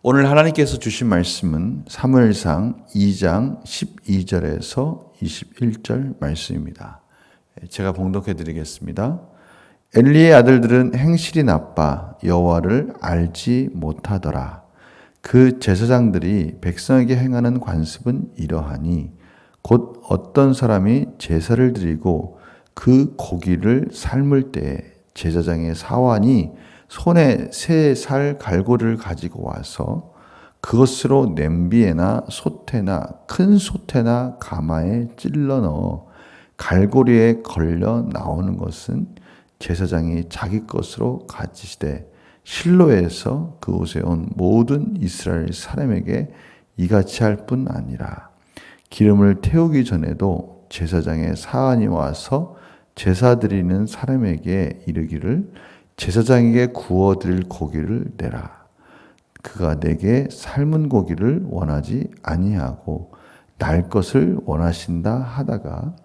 오늘 하나님께서 주신 말씀은 사무엘상 2장 12절에서 21절 말씀입니다. 제가 봉독해 드리겠습니다. 엘리의 아들들은 행실이 나빠 여호와를 알지 못하더라. 그 제사장들이 백성에게 행하는 관습은 이러하니 곧 어떤 사람이 제사를 드리고 그 고기를 삶을 때에 제사장의 사환이 손에 세 살 갈고리를 가지고 와서 그것으로 냄비에나 솥에나 큰 솥에나 가마에 찔러 넣어 갈고리에 걸려 나오는 것은 제사장이 자기 것으로 가지시되 실로에서 그곳에 온 모든 이스라엘 사람에게 이같이 할 뿐 아니라 기름을 태우기 전에도 제사장의 사환이 와서 제사 드리는 사람에게 이르기를 제사장에게 구워드릴 고기를 내라. 그가 내게 삶은 고기를 원하지 아니하고 날 것을 원하신다 하다가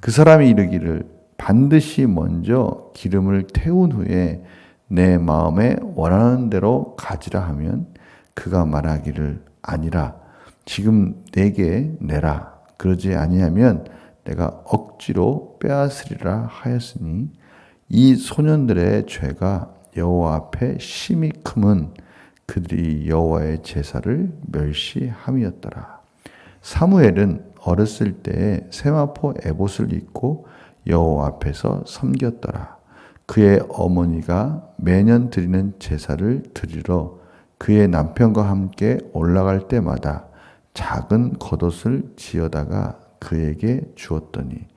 그 사람이 이르기를 반드시 먼저 기름을 태운 후에 내 마음에 원하는 대로 가지라 하면 그가 말하기를 아니라 지금 내게 내라. 그러지 아니하면 내가 억지로 빼앗으리라 하였으니 이 소년들의 죄가 여호와 앞에 심히 크면 그들이 여호와의 제사를 멸시함이었더라. 사무엘은 어렸을 때에 세마포 에봇을 입고 여호와 앞에서 섬겼더라. 그의 어머니가 매년 드리는 제사를 드리러 그의 남편과 함께 올라갈 때마다 작은 겉옷을 지어다가 그에게 주었더니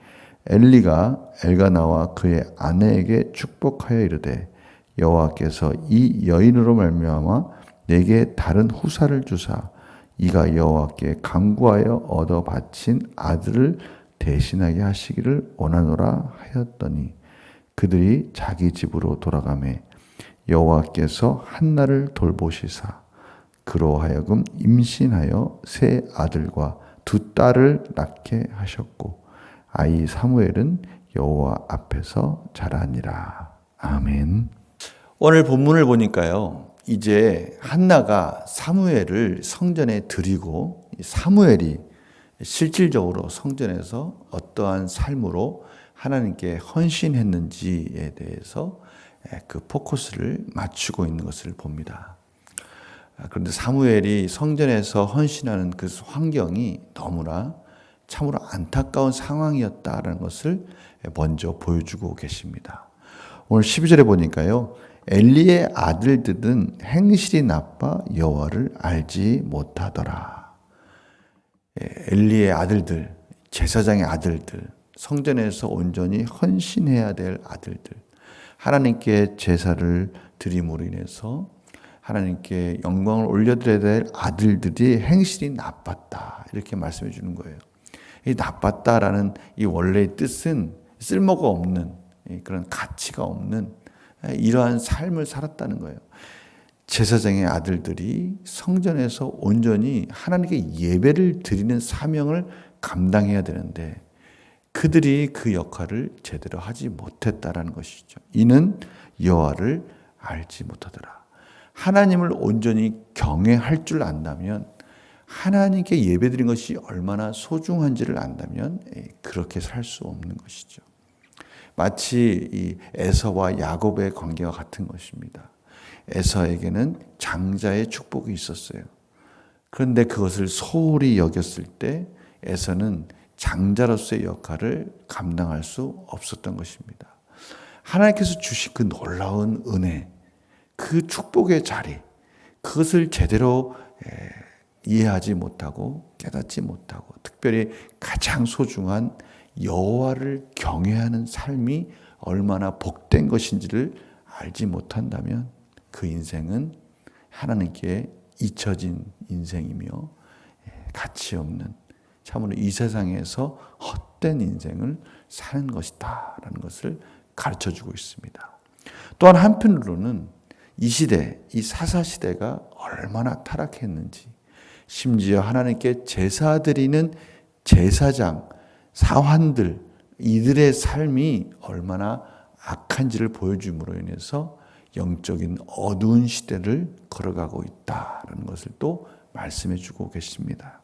엘리가 엘가나와 그의 아내에게 축복하여 이르되 여호와께서 이 여인으로 말미암아 내게 다른 후사를 주사 이가 여호와께 간구하여 얻어 바친 아들을 대신하게 하시기를 원하노라 하였더니 그들이 자기 집으로 돌아가매 여호와께서 한나를 돌보시사 그로 하여금 임신하여 세 아들과 두 딸을 낳게 하셨고 아이 사무엘은 여호와 앞에서 자라니라. 아멘. 오늘 본문을 보니까요. 이제 한나가 사무엘을 성전에 드리고 사무엘이 실질적으로 성전에서 어떠한 삶으로 하나님께 헌신했는지에 대해서 그 포커스를 맞추고 있는 것을 봅니다. 그런데 사무엘이 성전에서 헌신하는 그 환경이 너무나 참으로 안타까운 상황이었다라는 것을 먼저 보여주고 계십니다. 오늘 12절에 보니까요. 엘리의 아들들은 행실이 나빠 여호와를 알지 못하더라. 엘리의 아들들, 제사장의 아들들, 성전에서 온전히 헌신해야 될 아들들, 하나님께 제사를 드림으로 인해서 하나님께 영광을 올려드려야 될 아들들이 행실이 나빴다. 이렇게 말씀해 주는 거예요. 이 나빴다라는 이 원래의 뜻은 쓸모가 없는 그런 가치가 없는 이러한 삶을 살았다는 거예요. 제사장의 아들들이 성전에서 온전히 하나님께 예배를 드리는 사명을 감당해야 되는데 그들이 그 역할을 제대로 하지 못했다라는 것이죠. 이는 여호와를 알지 못하더라. 하나님을 온전히 경외할 줄 안다면 하나님께 예배드린 것이 얼마나 소중한지를 안다면 그렇게 살 수 없는 것이죠. 마치 이 에서와 야곱의 관계와 같은 것입니다. 에서에게는 장자의 축복이 있었어요. 그런데 그것을 소홀히 여겼을 때 에서는 장자로서의 역할을 감당할 수 없었던 것입니다. 하나님께서 주신 그 놀라운 은혜, 그 축복의 자리, 그것을 제대로 이해하지 못하고 깨닫지 못하고 특별히 가장 소중한 여호와를 경외하는 삶이 얼마나 복된 것인지를 알지 못한다면 그 인생은 하나님께 잊혀진 인생이며 가치 없는 참으로 이 세상에서 헛된 인생을 사는 것이다 라는 것을 가르쳐주고 있습니다. 또한 한편으로는 이 시대, 이 사사시대가 얼마나 타락했는지 심지어 하나님께 제사 드리는 제사장, 사환들 이들의 삶이 얼마나 악한지를 보여줌으로 인해서 영적인 어두운 시대를 걸어가고 있다라는 것을 또 말씀해 주고 계십니다.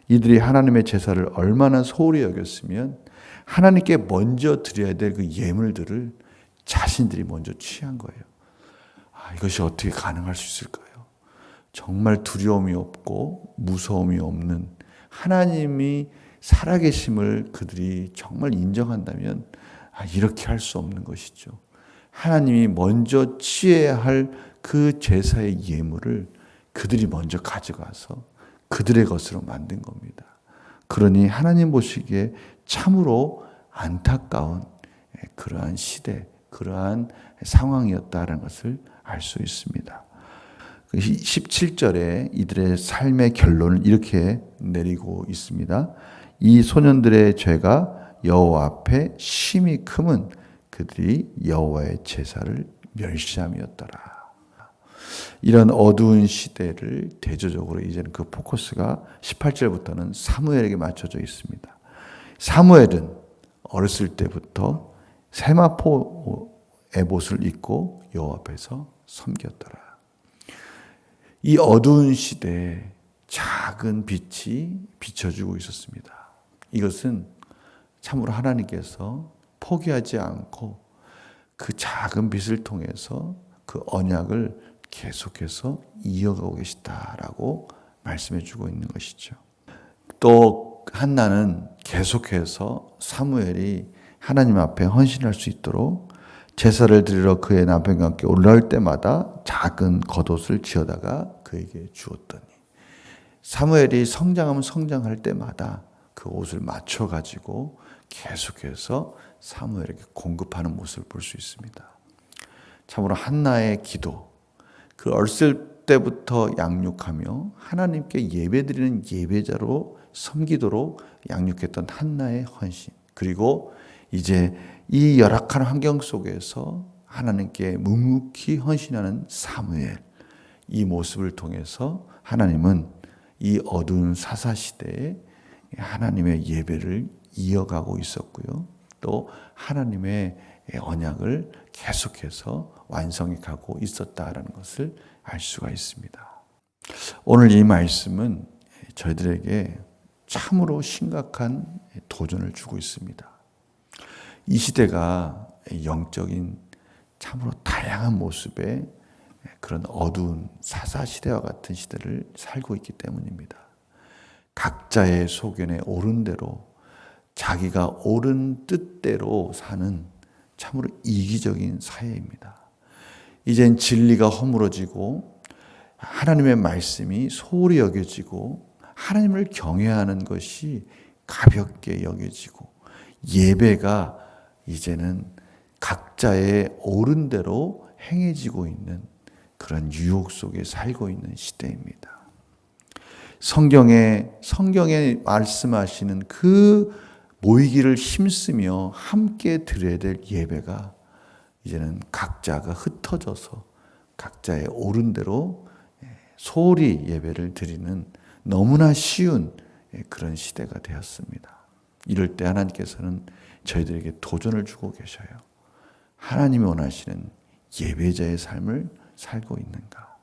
이들이 하나님의 제사를 얼마나 소홀히 여겼으면 하나님께 먼저 드려야 될 그 예물들을 자신들이 먼저 취한 거예요. 이것이 어떻게 가능할 수 있을까요? 정말 두려움이 없고 무서움이 없는 하나님이 살아계심을 그들이 정말 인정한다면 이렇게 할 수 없는 것이죠. 하나님이 먼저 취해야 할 그 제사의 예물을 그들이 먼저 가져가서 그들의 것으로 만든 겁니다. 그러니 하나님 보시기에 참으로 안타까운 그러한 시대, 그러한 상황이었다는 것을 알 수 있습니다. 17절에 이들의 삶의 결론을 이렇게 내리고 있습니다. 이 소년들의 죄가 여호와 앞에 심히 크면 그들이 여호와의 제사를 멸시함이었더라. 이런 어두운 시대를 대조적으로 이제는 그 포커스가 18절부터는 사무엘에게 맞춰져 있습니다. 사무엘은 어렸을 때부터 세마포 에봇을 입고 여호와 앞에서 섬겼더라. 이 어두운 시대에 작은 빛이 비춰주고 있었습니다. 이것은 참으로 하나님께서 포기하지 않고 그 작은 빛을 통해서 그 언약을 계속해서 이어가고 계시다라고 말씀해 주고 있는 것이죠. 또 한나는 계속해서 사무엘이 하나님 앞에 헌신할 수 있도록 제사를 드리러 그의 남편과 함께 올라올 때마다 작은 겉옷을 지어다가 그에게 주었더니 사무엘이 성장하면 성장할 때마다 그 옷을 맞춰가지고 계속해서 사무엘에게 공급하는 모습을 볼 수 있습니다. 참으로 한나의 기도, 그 어렸을 때부터 양육하며 하나님께 예배드리는 예배자로 섬기도록 양육했던 한나의 헌신, 그리고 이제 이 열악한 환경 속에서 하나님께 묵묵히 헌신하는 사무엘, 이 모습을 통해서 하나님은 이 어두운 사사시대에 하나님의 예배를 이어가고 있었고요. 또 하나님의 언약을 계속해서 완성해 가고 있었다라는 것을 알 수가 있습니다. 오늘 이 말씀은 저희들에게 참으로 심각한 도전을 주고 있습니다. 이 시대가 영적인 참으로 다양한 모습의 그런 어두운 사사시대와 같은 시대를 살고 있기 때문입니다. 각자의 소견에 옳은 대로 자기가 옳은 뜻대로 사는 참으로 이기적인 사회입니다. 이젠 진리가 허물어지고 하나님의 말씀이 소홀히 여겨지고 하나님을 경외하는 것이 가볍게 여겨지고 예배가 이제는 각자의 옳은 대로 행해지고 있는 그런 유혹 속에 살고 있는 시대입니다. 성경에 말씀하시는 그 모이기를 힘쓰며 함께 드려야 될 예배가 이제는 각자가 흩어져서 각자의 옳은 대로 소홀히 예배를 드리는 너무나 쉬운 그런 시대가 되었습니다. 이럴 때 하나님께서는 저희들에게 도전을 주고 계셔요. 하나님이 원하시는 예배자의 삶을 살고 있는가?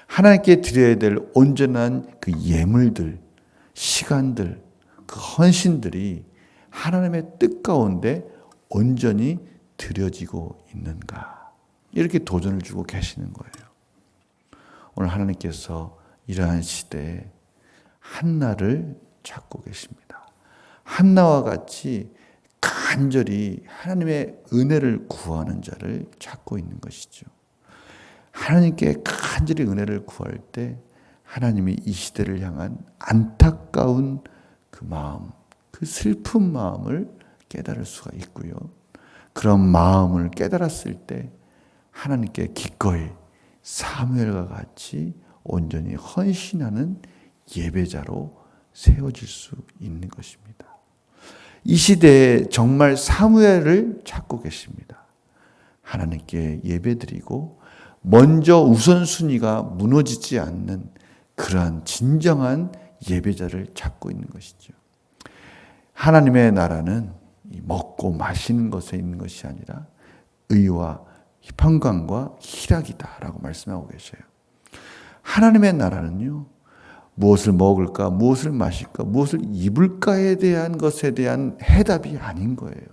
하나님께 드려야 될 온전한 그 예물들, 시간들, 그 헌신들이 하나님의 뜻 가운데 온전히 드려지고 있는가? 이렇게 도전을 주고 계시는 거예요. 오늘 하나님께서 이러한 시대에 한나를 찾고 계십니다. 한나와 같이 간절히 하나님의 은혜를 구하는 자를 찾고 있는 것이죠. 하나님께 간절히 은혜를 구할 때 하나님이 이 시대를 향한 안타까운 그 마음, 그 슬픈 마음을 깨달을 수가 있고요. 그런 마음을 깨달았을 때 하나님께 기꺼이 사무엘과 같이 온전히 헌신하는 예배자로 세워질 수 있는 것입니다. 이 시대에 정말 사무엘을 찾고 계십니다. 하나님께 예배드리고 먼저 우선순위가 무너지지 않는 그러한 진정한 예배자를 찾고 있는 것이죠. 하나님의 나라는 먹고 마시는 것에 있는 것이 아니라 의와 평강과 희락이다라고 말씀하고 계셔요. 하나님의 나라는요, 무엇을 먹을까, 무엇을 마실까, 무엇을 입을까에 대한 것에 대한 해답이 아닌 거예요.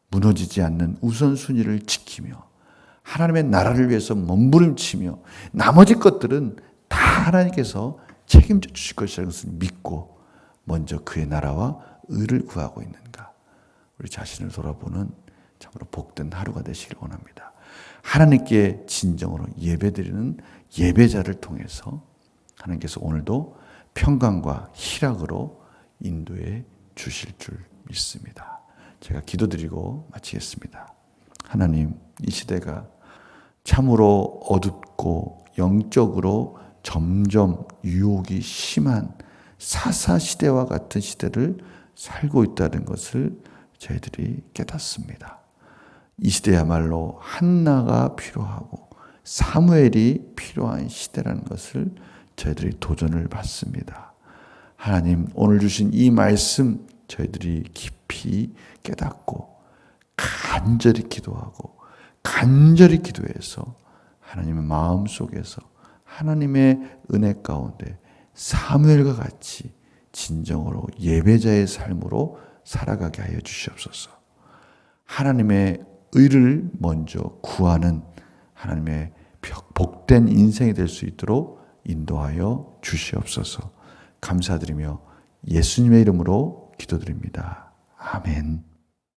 무너지지 않는 우선순위를 지키며 하나님의 나라를 위해서 몸부림치며 나머지 것들은 다 하나님께서 책임져 주실 것이라는 것을 믿고 먼저 그의 나라와 의를 구하고 있는가, 우리 자신을 돌아보는 참으로 복된 하루가 되시길 원합니다. 하나님께 진정으로 예배드리는 예배자를 통해서 하나님께서 오늘도 평강과 희락으로 인도해 주실 줄 믿습니다. 제가 기도드리고 마치겠습니다. 하나님, 이 시대가 참으로 어둡고 영적으로 점점 유혹이 심한 사사시대와 같은 시대를 살고 있다는 것을 저희들이 깨닫습니다. 이 시대야말로 한나가 필요하고 사무엘이 필요한 시대라는 것을 저희들이 도전을 받습니다. 하나님, 오늘 주신 이 말씀 저희들이 깊이 깨닫고 간절히 기도하고 간절히 기도해서 하나님의 마음속에서 하나님의 은혜 가운데 사무엘과 같이 진정으로 예배자의 삶으로 살아가게 하여 주시옵소서. 하나님의 의를 먼저 구하는 하나님의 복된 인생이 될 수 있도록 인도하여 주시옵소서. 감사드리며 예수님의 이름으로 기도드립니다. 아멘.